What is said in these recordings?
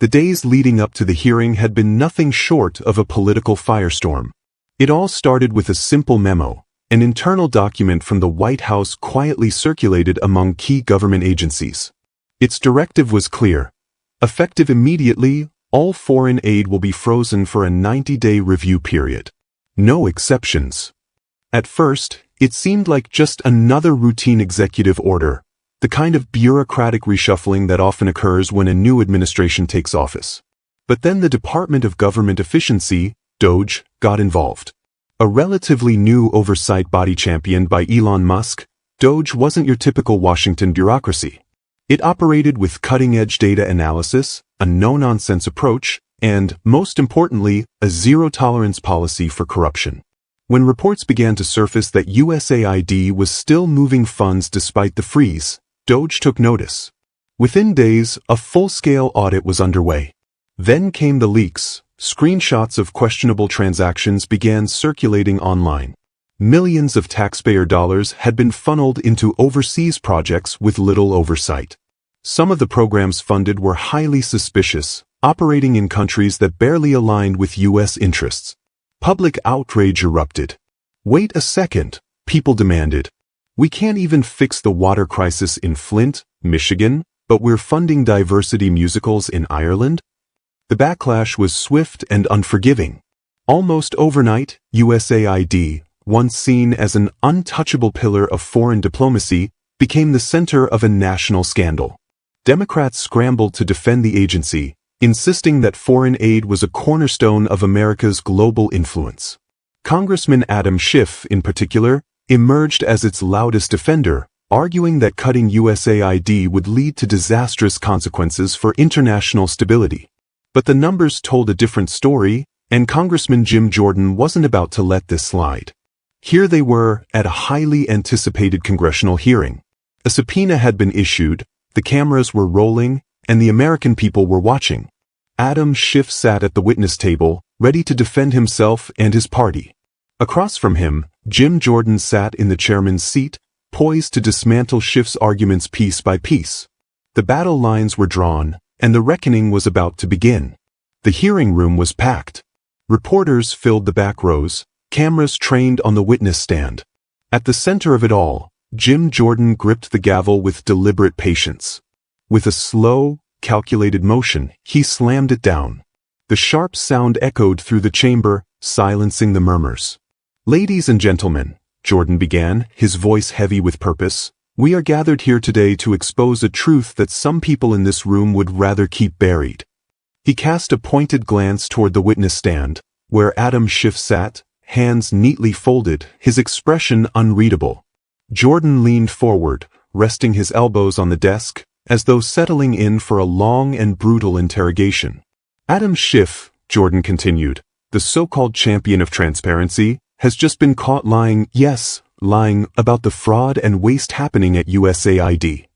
The days leading up to the hearing had been nothing short of a political firestorm. It all started with a simple memo, an internal document from the White House quietly circulated among key government agencies. Its directive was clear. Effective immediately, all foreign aid will be frozen for a 90-day review period. No exceptions. At first, it seemed like just another routine executive order, the kind of bureaucratic reshuffling that often occurs when a new administration takes office. But then the Department of Government Efficiency, DOGE, got involved. A relatively new oversight body championed by Elon Musk, DOGE wasn't your typical Washington bureaucracy. It operated with cutting-edge data analysis, a no-nonsense approach, and, most importantly, a zero-tolerance policy for corruption. When reports began to surface that USAID was still moving funds despite the freeze, DOGE took notice. Within days, a full-scale audit was underway. Then came the leaks. Screenshots of questionable transactions began circulating online. Millions of taxpayer dollars had been funneled into overseas projects with little oversight. Some of the programs funded were highly suspicious, operating in countries that barely aligned with U.S. interests. Public outrage erupted. Wait a second, people demanded. We can't even fix the water crisis in Flint, Michigan, but we're funding diversity musicals in Ireland? The backlash was swift and unforgiving. Almost overnight, USAID, once seen as an untouchable pillar of foreign diplomacy, became the center of a national scandal. Democrats scrambled to defend the agency, insisting that foreign aid was a cornerstone of America's global influence. Congressman Adam Schiff, in particular, emerged as its loudest defender, arguing that cutting USAID would lead to disastrous consequences for international stability. But the numbers told a different story, and Congressman Jim Jordan wasn't about to let this slide. Here they were, at a highly anticipated congressional hearing. A subpoena had been issued, the cameras were rolling, and the American people were watching. Adam Schiff sat at the witness table, ready to defend himself and his party. Across from him, Jim Jordan sat in the chairman's seat, poised to dismantle Schiff's arguments piece by piece. The battle lines were drawn, and the reckoning was about to begin. The hearing room was packed. Reporters filled the back rows, cameras trained on the witness stand. At the center of it all, Jim Jordan gripped the gavel with deliberate patience. With a slow, calculated motion, he slammed it down. The sharp sound echoed through the chamber, silencing the murmurs. "Ladies and gentlemen," Jordan began, his voice heavy with purpose, "we are gathered here today to expose a truth that some people in this room would rather keep buried." He cast a pointed glance toward the witness stand, where Adam Schiff sat, hands neatly folded, his expression unreadable. Jordan leaned forward, resting his elbows on the desk, as though settling in for a long and brutal interrogation. "Adam Schiff," Jordan continued, "the so-called champion of transparency, has just been caught lying, yes, lying about the fraud and waste happening at USAID."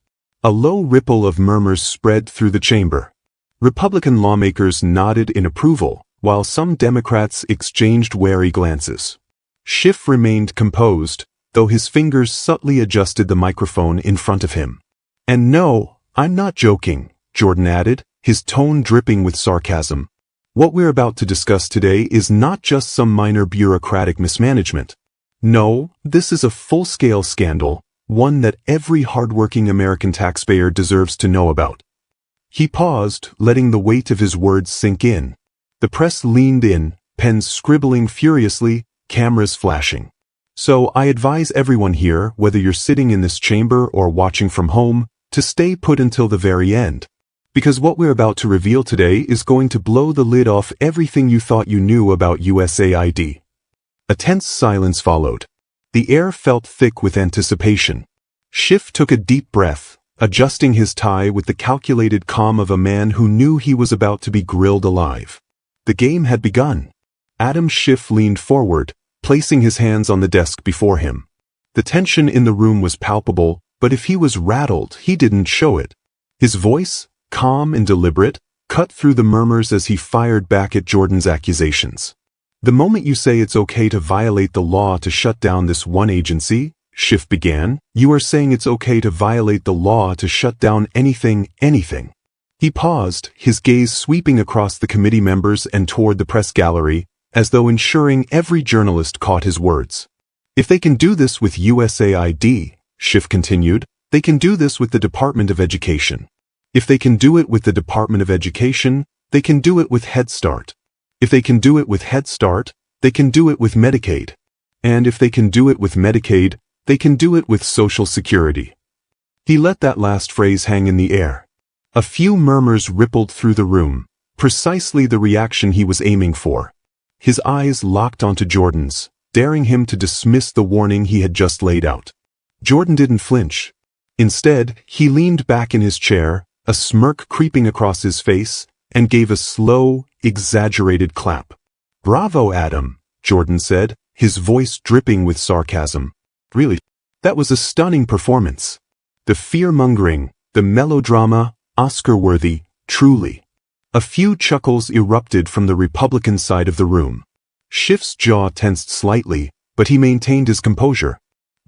A low ripple of murmurs spread through the chamber. Republican lawmakers nodded in approval, while some Democrats exchanged wary glances. Schiff remained composed, though his fingers subtly adjusted the microphone in front of him. "And no, I'm not joking," Jordan added, his tone dripping with sarcasm. "What we're about to discuss today is not just some minor bureaucratic mismanagement. No, this is a full-scale scandal, one that every hardworking American taxpayer deserves to know about." He paused, letting the weight of his words sink in. The press leaned in, pens scribbling furiously, cameras flashing. "So I advise everyone here, whether you're sitting in this chamber or watching from home, to stay put until the very end. Because what we're about to reveal today is going to blow the lid off everything you thought you knew about USAID." A tense silence followed. The air felt thick with anticipation. Schiff took a deep breath, adjusting his tie with the calculated calm of a man who knew he was about to be grilled alive. The game had begun. Adam Schiff leaned forward, placing his hands on the desk before him. The tension in the room was palpable, but if he was rattled, he didn't show it. His voice, calm and deliberate, cut through the murmurs as he fired back at Jordan's accusations. "The moment you say it's okay to violate the law to shut down this one agency," Schiff began, "you are saying it's okay to violate the law to shut down anything. He paused, his gaze sweeping across the committee members and toward the press gallery, as though ensuring every journalist caught his words. If they can do this with USAID, Schiff continued, they can do this with the Department of Education. If they can do it with the Department of Education, they can do it with Head Start. If they can do it with Head Start, they can do it with Medicaid. And if they can do it with Medicaid, they can do it with Social Security. He let that last phrase hang in the air. A few murmurs rippled through the room, precisely the reaction he was aiming for. His eyes locked onto Jordan's, daring him to dismiss the warning he had just laid out. Jordan didn't flinch. Instead, he leaned back in his chair, a smirk creeping across his face, and gave a slow, exaggerated clap. "Bravo, Adam," Jordan said, his voice dripping with sarcasm. "Really, that was a stunning performance. The fear-mongering, the melodrama, Oscar-worthy, truly." A few chuckles erupted from the Republican side of the room. Schiff's jaw tensed slightly, but he maintained his composure.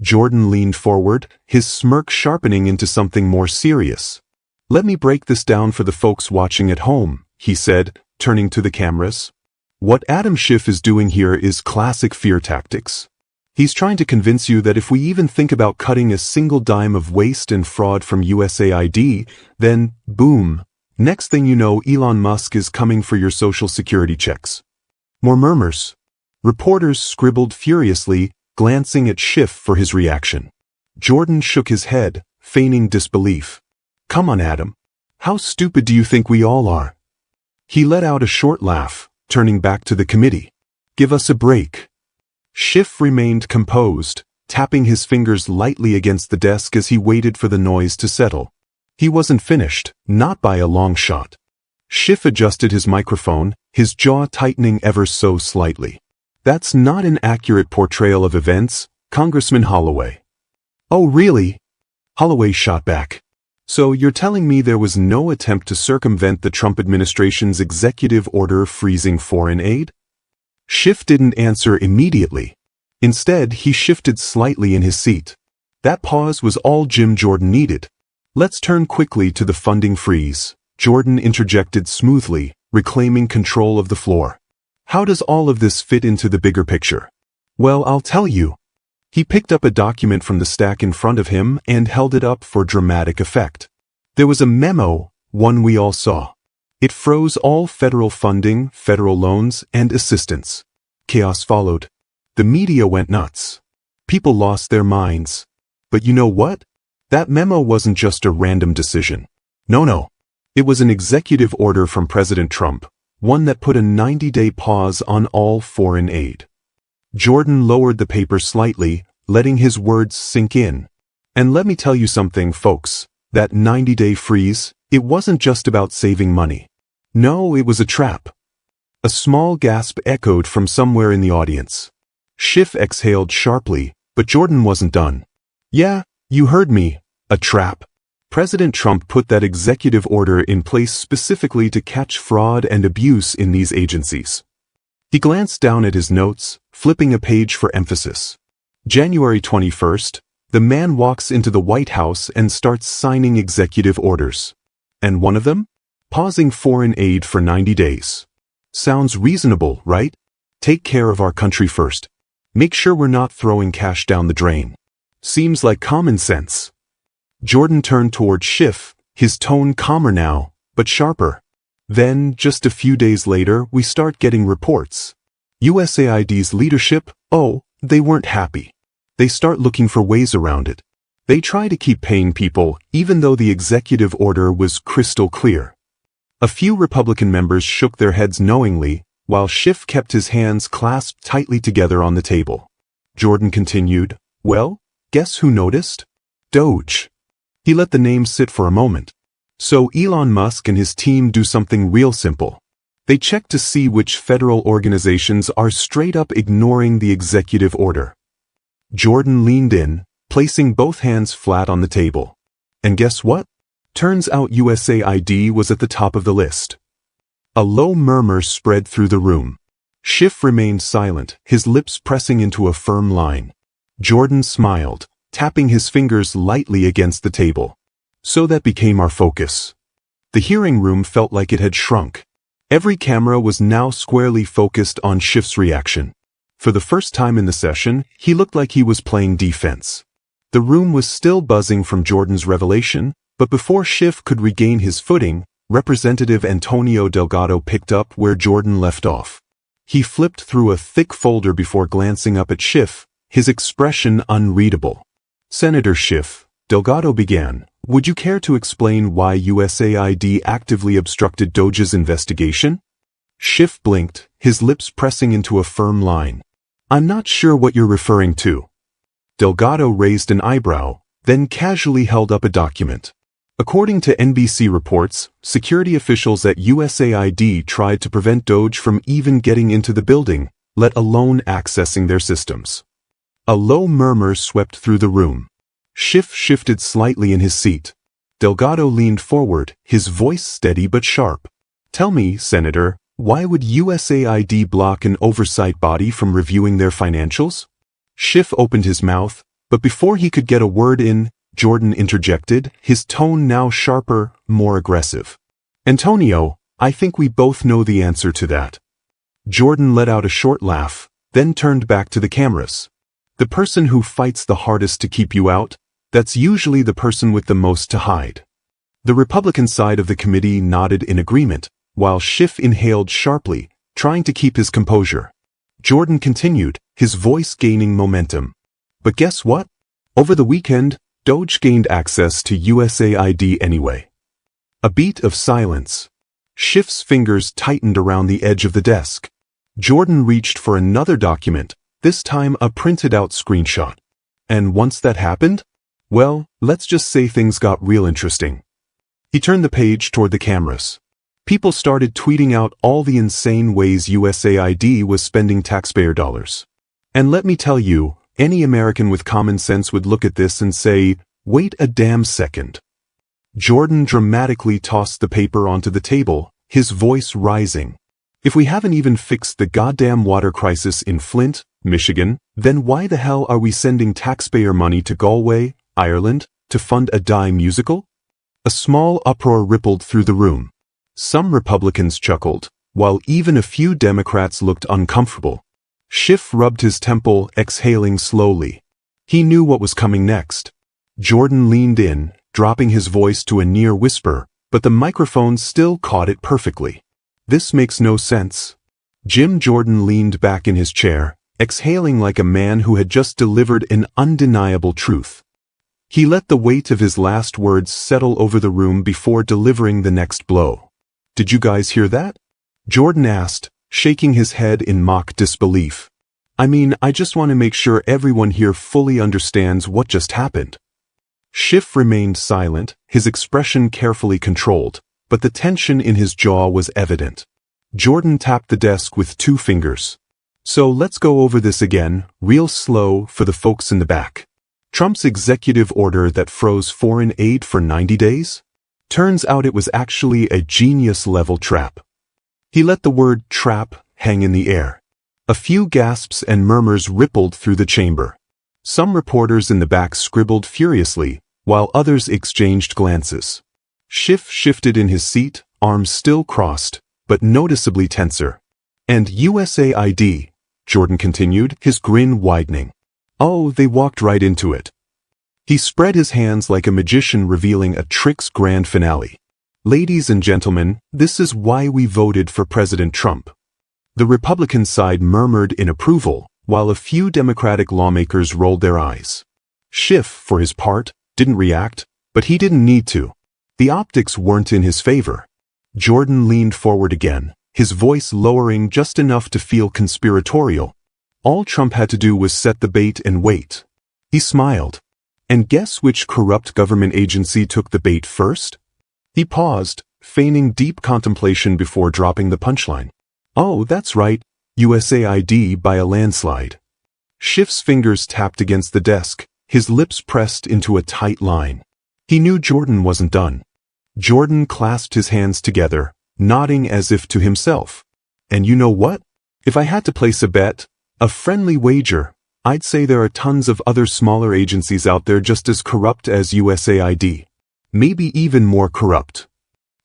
Jordan leaned forward, his smirk sharpening into something more serious. "Let me break this down for the folks watching at home," he said, turning to the cameras. "What Adam Schiff is doing here is classic fear tactics. He's trying to convince you that if we even think about cutting a single dime of waste and fraud from USAID, then, boom, next thing you know, Elon Musk is coming for your Social Security checks." More murmurs. Reporters scribbled furiously, glancing at Schiff for his reaction. Jordan shook his head, feigning disbelief. "Come on, Adam. How stupid do you think we all are?" He let out a short laugh, turning back to the committee. "Give us a break." Schiff remained composed, tapping his fingers lightly against the desk as he waited for the noise to settle. He wasn't finished, not by a long shot. Schiff adjusted his microphone, his jaw tightening ever so slightly. "That's not an accurate portrayal of events, Congressman Holloway." "Oh, really?" Holloway shot back. "So you're telling me there was no attempt to circumvent the Trump administration's executive order freezing foreign aid?" Schiff didn't answer immediately. Instead, he shifted slightly in his seat. That pause was all Jim Jordan needed. "Let's turn quickly to the funding freeze," Jordan interjected smoothly, reclaiming control of the floor. "How does all of this fit into the bigger picture?" "Well, I'll tell you." He picked up a document from the stack in front of him and held it up for dramatic effect. There was a memo, one we all saw. It froze all federal funding, federal loans, and assistance. Chaos followed. The media went nuts. People lost their minds. But you know what? That memo wasn't just a random decision. No. It was an executive order from President Trump, one that put a 90-day pause on all foreign aid. Jordan lowered the paper slightly, letting his words sink in. "And let me tell you something, folks. That 90-day freeze, it wasn't just about saving money. No, it was a trap." A small gasp echoed from somewhere in the audience. Schiff exhaled sharply, but Jordan wasn't done. "Yeah, you heard me. A trap. President Trump put that executive order in place specifically to catch fraud and abuse in these agencies." He glanced down at his notes, flipping a page for emphasis. January 21st, the man walks into the White House and starts signing executive orders. And one of them? Pausing foreign aid for 90 days. Sounds reasonable, right? Take care of our country first. Make sure we're not throwing cash down the drain. Seems like common sense. Jordan turned toward Schiff, his tone calmer now, but sharper. Then, just a few days later, we start getting reports. USAID's leadership, they weren't happy. They start looking for ways around it. They try to keep paying people, even though the executive order was crystal clear. A few Republican members shook their heads knowingly, while Schiff kept his hands clasped tightly together on the table. Jordan continued, "Well, guess who noticed? Doge." He let the name sit for a moment. "So Elon Musk and his team do something real simple. They check to see which federal organizations are straight up ignoring the executive order." Jordan leaned in, placing both hands flat on the table. And guess what? Turns out USAID was at the top of the list. A low murmur spread through the room. Schiff remained silent, his lips pressing into a firm line. Jordan smiled, tapping his fingers lightly against the table. "So that became our focus. The hearing room felt like it had shrunk. Every camera was now squarely focused on Schiff's reaction. For the first time in the session, he looked like he was playing defense. The room was still buzzing from Jordan's revelation, but before Schiff could regain his footing, Representative Antonio Delgado picked up where Jordan left off. He flipped through a thick folder before glancing up at Schiff, his expression unreadable. "Senator Schiff," Delgado began, "would you care to explain why USAID actively obstructed DOJ's investigation?" Schiff blinked, his lips pressing into a firm line. "I'm not sure what you're referring to." Delgado raised an eyebrow, then casually held up a document. According to NBC reports, security officials at USAID tried to prevent DOJ from even getting into the building, let alone accessing their systems. A low murmur swept through the room. Schiff shifted slightly in his seat. Delgado leaned forward, his voice steady but sharp. "Tell me, Senator, why would USAID block an oversight body from reviewing their financials?" Schiff opened his mouth, but before he could get a word in, Jordan interjected, his tone now sharper, more aggressive. "Antonio, I think we both know the answer to that." Jordan let out a short laugh, then turned back to the cameras. "The person who fights the hardest to keep you out, that's usually the person with the most to hide." The Republican side of the committee nodded in agreement, while Schiff inhaled sharply, trying to keep his composure. Jordan continued, his voice gaining momentum. "But guess what? Over the weekend, DOJ gained access to USAID anyway." A beat of silence. Schiff's fingers tightened around the edge of the desk. Jordan reached for another document, this time a printed-out screenshot. "And once that happened? Well, let's just say things got real interesting." He turned the page toward the cameras. People started tweeting out all the insane ways USAID was spending taxpayer dollars. And let me tell you, any American with common sense would look at this and say, "Wait a damn second." Jordan dramatically tossed the paper onto the table, his voice rising. "If we haven't even fixed the goddamn water crisis in Flint, Michigan, then why the hell are we sending taxpayer money to Galway, Ireland, to fund a dime musical?" A small uproar rippled through the room. Some Republicans chuckled, while even a few Democrats looked uncomfortable. Schiff rubbed his temple, exhaling slowly. He knew what was coming next. Jordan leaned in, dropping his voice to a near whisper, but the microphone still caught it perfectly. "This makes no sense." Jim Jordan leaned back in his chair, exhaling like a man who had just delivered an undeniable truth. He let the weight of his last words settle over the room before delivering the next blow. "Did you guys hear that?" Jordan asked, shaking his head in mock disbelief. "I mean, I just want to make sure everyone here fully understands what just happened." Schiff remained silent, his expression carefully controlled, but the tension in his jaw was evident. Jordan tapped the desk with 2 fingers. "So let's go over this again, real slow for the folks in the back. Trump's executive order that froze foreign aid for 90 days? Turns out it was actually a genius-level trap." He let the word trap hang in the air. A few gasps and murmurs rippled through the chamber. Some reporters in the back scribbled furiously, while others exchanged glances. Schiff shifted in his seat, arms still crossed, but noticeably tenser. "And USAID," Jordan continued, his grin widening. "Oh, they walked right into it." He spread his hands like a magician revealing a trick's grand finale. "Ladies and gentlemen, this is why we voted for President Trump." The Republican side murmured in approval, while a few Democratic lawmakers rolled their eyes. Schiff, for his part, didn't react, but he didn't need to. The optics weren't in his favor. Jordan leaned forward again, his voice lowering just enough to feel conspiratorial. All Trump had to do was set the bait and wait. He smiled. "And guess which corrupt government agency took the bait first?" He paused, feigning deep contemplation before dropping the punchline. "Oh, that's right, USAID by a landslide." Schiff's fingers tapped against the desk, his lips pressed into a tight line. He knew Jordan wasn't done. Jordan clasped his hands together, nodding as if to himself. "And you know what? If I had to place a bet, a friendly wager, I'd say there are tons of other smaller agencies out there just as corrupt as USAID. Maybe even more corrupt."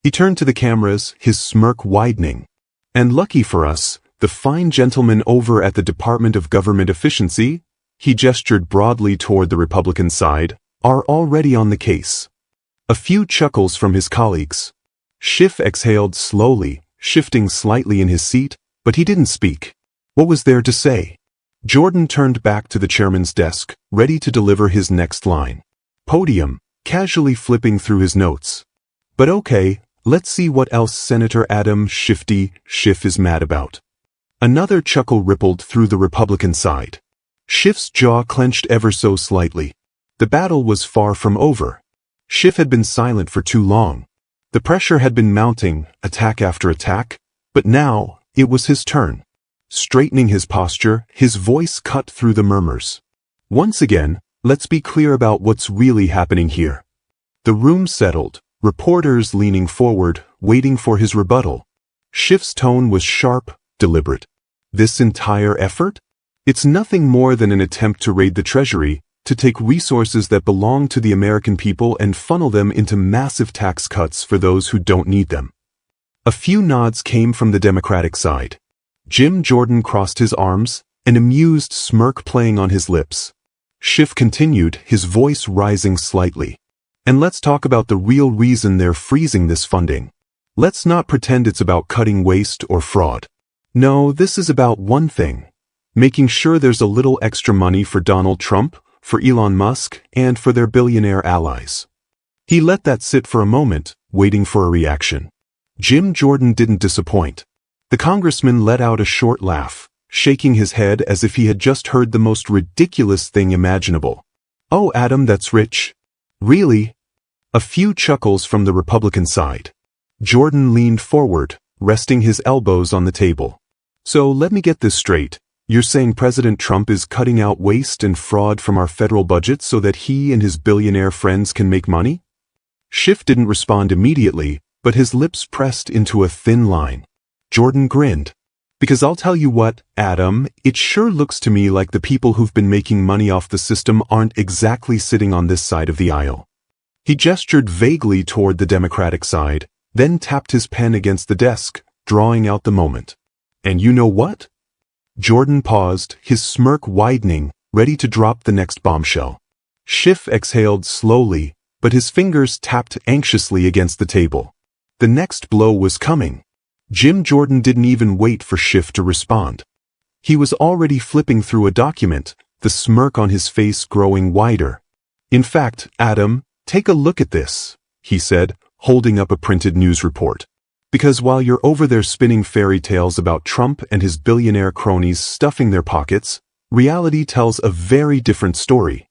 He turned to the cameras, his smirk widening. And lucky for us, the fine gentleman over at the Department of Government Efficiency, he gestured broadly toward the Republican side, are already on the case. A few chuckles from his colleagues. Schiff exhaled slowly, shifting slightly in his seat, but he didn't speak. What was there to say? Jordan turned back to the chairman's desk, ready to deliver his next line. Podium, casually flipping through his notes. But okay, let's see what else Senator Adam Schiff is mad about. Another chuckle rippled through the Republican side. Schiff's jaw clenched ever so slightly. The battle was far from over. Schiff had been silent for too long. The pressure had been mounting, attack after attack, but now, it was his turn. Straightening his posture, his voice cut through the murmurs. Once again, let's be clear about what's really happening here. The room settled, reporters leaning forward, waiting for his rebuttal. Schiff's tone was sharp, deliberate. This entire effort? It's nothing more than an attempt to raid the Treasury, to take resources that belong to the American people and funnel them into massive tax cuts for those who don't need them. A few nods came from the Democratic side. Jim Jordan crossed his arms, an amused smirk playing on his lips. Schiff continued, his voice rising slightly. And let's talk about the real reason they're freezing this funding. Let's not pretend it's about cutting waste or fraud. No, this is about one thing. Making sure there's a little extra money for Donald Trump, for Elon Musk, and for their billionaire allies. He let that sit for a moment, waiting for a reaction. Jim Jordan didn't disappoint. The congressman let out a short laugh, shaking his head as if he had just heard the most ridiculous thing imaginable. Oh, Adam, that's rich. Really? A few chuckles from the Republican side. Jordan leaned forward, resting his elbows on the table. So let me get this straight. You're saying President Trump is cutting out waste and fraud from our federal budget so that he and his billionaire friends can make money? Schiff didn't respond immediately, but his lips pressed into a thin line. Jordan grinned. Because I'll tell you what, Adam, it sure looks to me like the people who've been making money off the system aren't exactly sitting on this side of the aisle. He gestured vaguely toward the Democratic side, then tapped his pen against the desk, drawing out the moment. And you know what? Jordan paused, his smirk widening, ready to drop the next bombshell. Schiff exhaled slowly, but his fingers tapped anxiously against the table. The next blow was coming. Jim Jordan didn't even wait for Schiff to respond. He was already flipping through a document, the smirk on his face growing wider. In fact, Adam, take a look at this, he said, holding up a printed news report. Because while you're over there spinning fairy tales about Trump and his billionaire cronies stuffing their pockets, reality tells a very different story.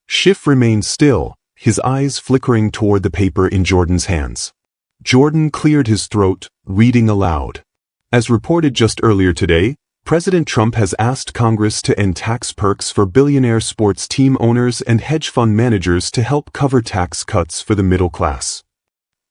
Schiff remained still, his eyes flickering toward the paper in Jordan's hands. Jordan cleared his throat, reading aloud. As reported just earlier today, President Trump has asked Congress to end tax perks for billionaire sports team owners and hedge fund managers to help cover tax cuts for the middle class.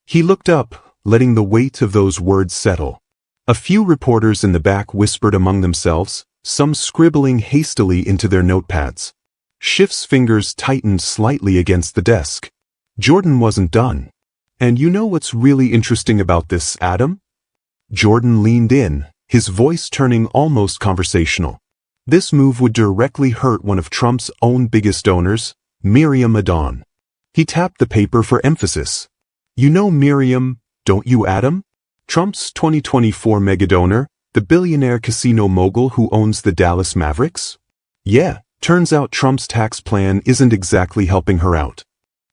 He looked up, letting the weight of those words settle. A few reporters in the back whispered among themselves, some scribbling hastily into their notepads. Schiff's fingers tightened slightly against the desk. Jordan wasn't done. And you know what's really interesting about this, Adam? Jordan leaned in, his voice turning almost conversational. This move would directly hurt one of Trump's own biggest donors, Miriam Adon. He tapped the paper for emphasis. You know Miriam, don't you, Adam? Trump's 2024 megadonor, the billionaire casino mogul who owns the Dallas Mavericks? Yeah, turns out Trump's tax plan isn't exactly helping her out.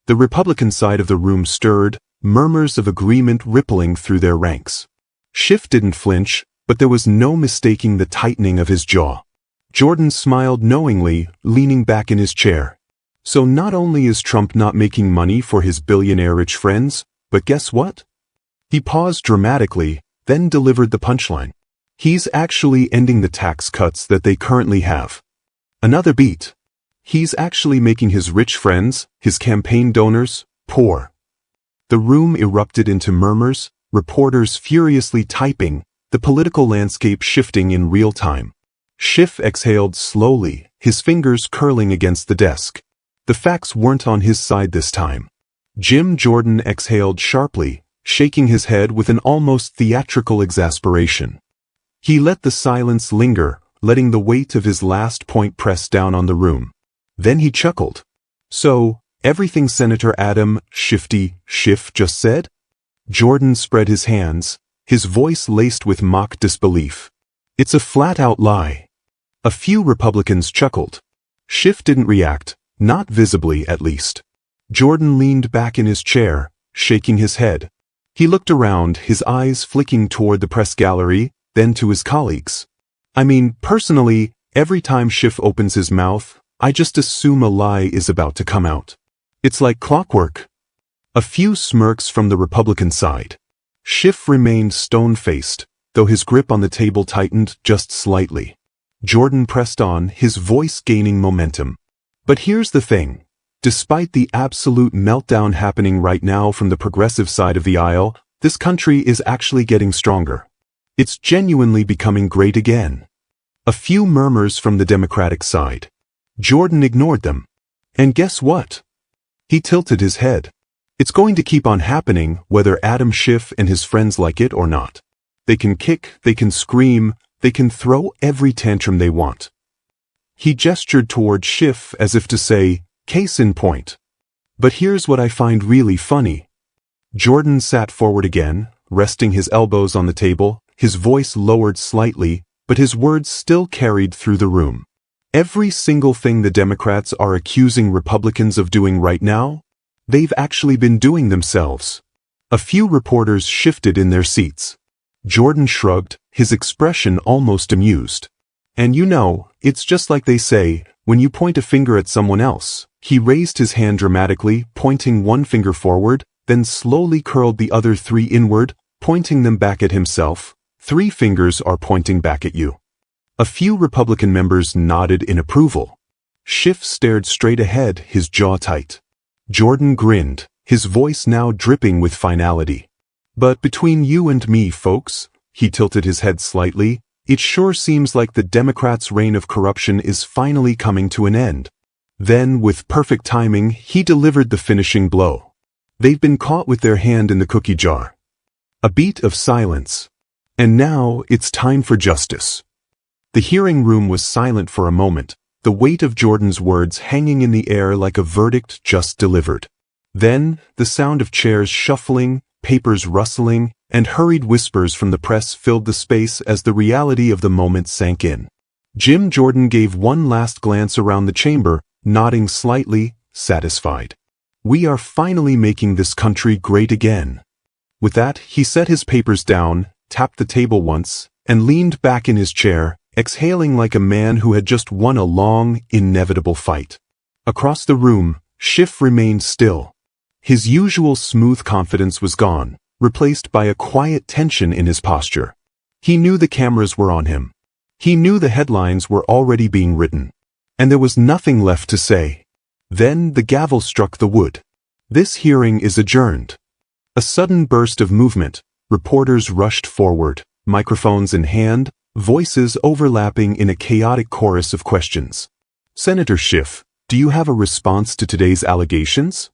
The Republican side of the room stirred, murmurs of agreement rippling through their ranks. Schiff didn't flinch, but there was no mistaking the tightening of his jaw. Jordan smiled knowingly, leaning back in his chair. So not only is Trump not making money for his billionaire-rich friends, but guess what? He paused dramatically, then delivered the punchline. He's actually ending the tax cuts that they currently have. Another beat. He's actually making his rich friends, his campaign donors, poor. The room erupted into murmurs, reporters furiously typing, the political landscape shifting in real time. Schiff exhaled slowly, his fingers curling against the desk. The facts weren't on his side this time. Jim Jordan exhaled sharply, shaking his head with an almost theatrical exasperation. He let the silence linger, letting the weight of his last point press down on the room. Then he chuckled. "So, everything Senator Adam Schiff just said?" Jordan spread his hands, his voice laced with mock disbelief. "It's a flat-out lie." A few Republicans chuckled. Schiff didn't react, not visibly at least. Jordan leaned back in his chair, shaking his head. He looked around, his eyes flicking toward the press gallery, then to his colleagues. "I mean, personally, every time Schiff opens his mouth, I just assume a lie is about to come out. It's like clockwork." A few smirks from the Republican side. Schiff remained stone-faced, though his grip on the table tightened just slightly. Jordan pressed on, his voice gaining momentum. "But here's the thing. Despite the absolute meltdown happening right now from the progressive side of the aisle, this country is actually getting stronger. It's genuinely becoming great again." A few murmurs from the Democratic side. Jordan ignored them. "And guess what?" He tilted his head. "It's going to keep on happening whether Adam Schiff and his friends like it or not. They can kick, they can scream, they can throw every tantrum they want." He gestured toward Schiff as if to say, "Case in point." "But here's what I find really funny." Jordan sat forward again, resting his elbows on the table, his voice lowered slightly, but his words still carried through the room. "Every single thing the Democrats are accusing Republicans of doing right now, they've actually been doing themselves." A few reporters shifted in their seats. Jordan shrugged, his expression almost amused. "And you know, it's just like they say, when you point a finger at someone else." He raised his hand dramatically, pointing one finger forward, then slowly curled the other three inward, pointing them back at himself. "3 fingers are pointing back at you." A few Republican members nodded in approval. Schiff stared straight ahead, his jaw tight. Jordan grinned, his voice now dripping with finality. "But between you and me, folks," he tilted his head slightly, "it sure seems like the Democrats' reign of corruption is finally coming to an end." Then, with perfect timing, he delivered the finishing blow. "They've been caught with their hand in the cookie jar." A beat of silence. "And now, it's time for justice." The hearing room was silent for a moment, the weight of Jordan's words hanging in the air like a verdict just delivered. Then, the sound of chairs shuffling, papers rustling, and hurried whispers from the press filled the space as the reality of the moment sank in. Jim Jordan gave one last glance around the chamber, nodding slightly, satisfied. "We are finally making this country great again." With that, he set his papers down, tapped the table once, and leaned back in his chair, exhaling like a man who had just won a long, inevitable fight. Across the room, Schiff remained still. His usual smooth confidence was gone, replaced by a quiet tension in his posture. He knew the cameras were on him. He knew the headlines were already being written. And there was nothing left to say. Then the gavel struck the wood. "This hearing is adjourned." A sudden burst of movement. Reporters rushed forward, microphones in hand, voices overlapping in a chaotic chorus of questions. "Senator Schiff, do you have a response to today's allegations?"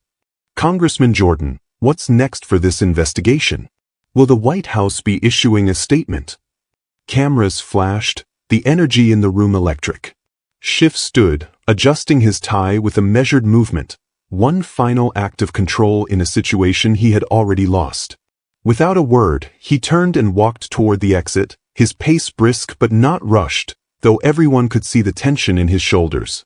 "Congressman Jordan, what's next for this investigation? Will the White House be issuing a statement?" Cameras flashed, the energy in the room electric. Schiff stood, adjusting his tie with a measured movement, one final act of control in a situation he had already lost. Without a word, he turned and walked toward the exit, his pace brisk but not rushed, though everyone could see the tension in his shoulders.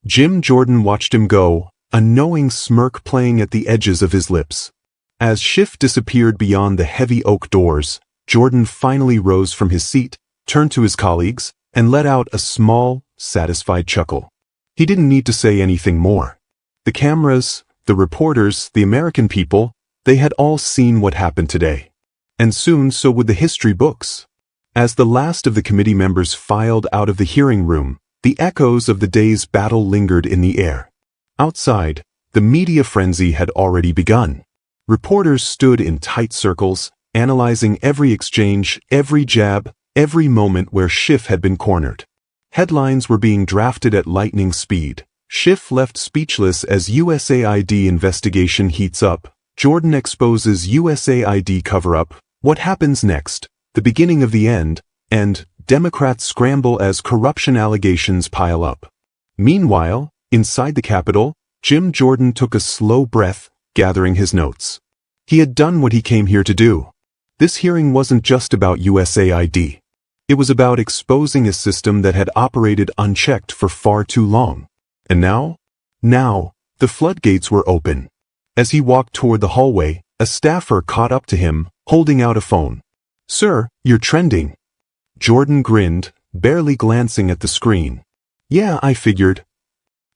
Jim Jordan watched him go, a knowing smirk playing at the edges of his lips. As Schiff disappeared beyond the heavy oak doors, Jordan finally rose from his seat, turned to his colleagues, and let out a small, satisfied chuckle. He didn't need to say anything more. The cameras, the reporters, the American people, they had all seen what happened today. And soon so would the history books. As the last of the committee members filed out of the hearing room, the echoes of the day's battle lingered in the air. Outside, the media frenzy had already begun. Reporters stood in tight circles, analyzing every exchange, every jab, every moment where Schiff had been cornered. Headlines were being drafted at lightning speed. Schiff left speechless as USAID investigation heats up. Jordan exposes USAID cover-up, what happens next, the beginning of the end, and Democrats scramble as corruption allegations pile up. Meanwhile, inside the Capitol, Jim Jordan took a slow breath, gathering his notes. He had done what he came here to do. This hearing wasn't just about USAID. It was about exposing a system that had operated unchecked for far too long. And now, the floodgates were open. As he walked toward the hallway, a staffer caught up to him, holding out a phone. "Sir, you're trending." Jordan grinned, barely glancing at the screen. "Yeah, I figured."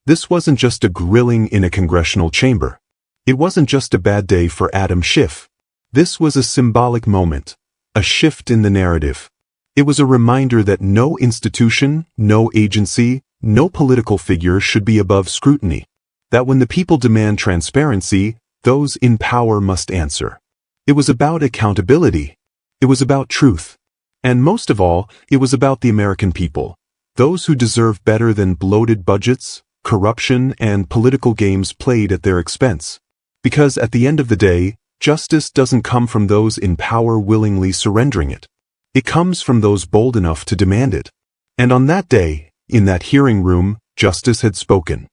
This wasn't just a grilling in a congressional chamber. It wasn't just a bad day for Adam Schiff. This was a symbolic moment, a shift in the narrative. It was a reminder that no institution, no agency, no political figure should be above scrutiny. That when the people demand transparency, those in power must answer. It was about accountability. It was about truth. And most of all, it was about the American people. Those who deserve better than bloated budgets, corruption, and political games played at their expense. Because at the end of the day, justice doesn't come from those in power willingly surrendering it. It comes from those bold enough to demand it. And on that day, in that hearing room, justice had spoken.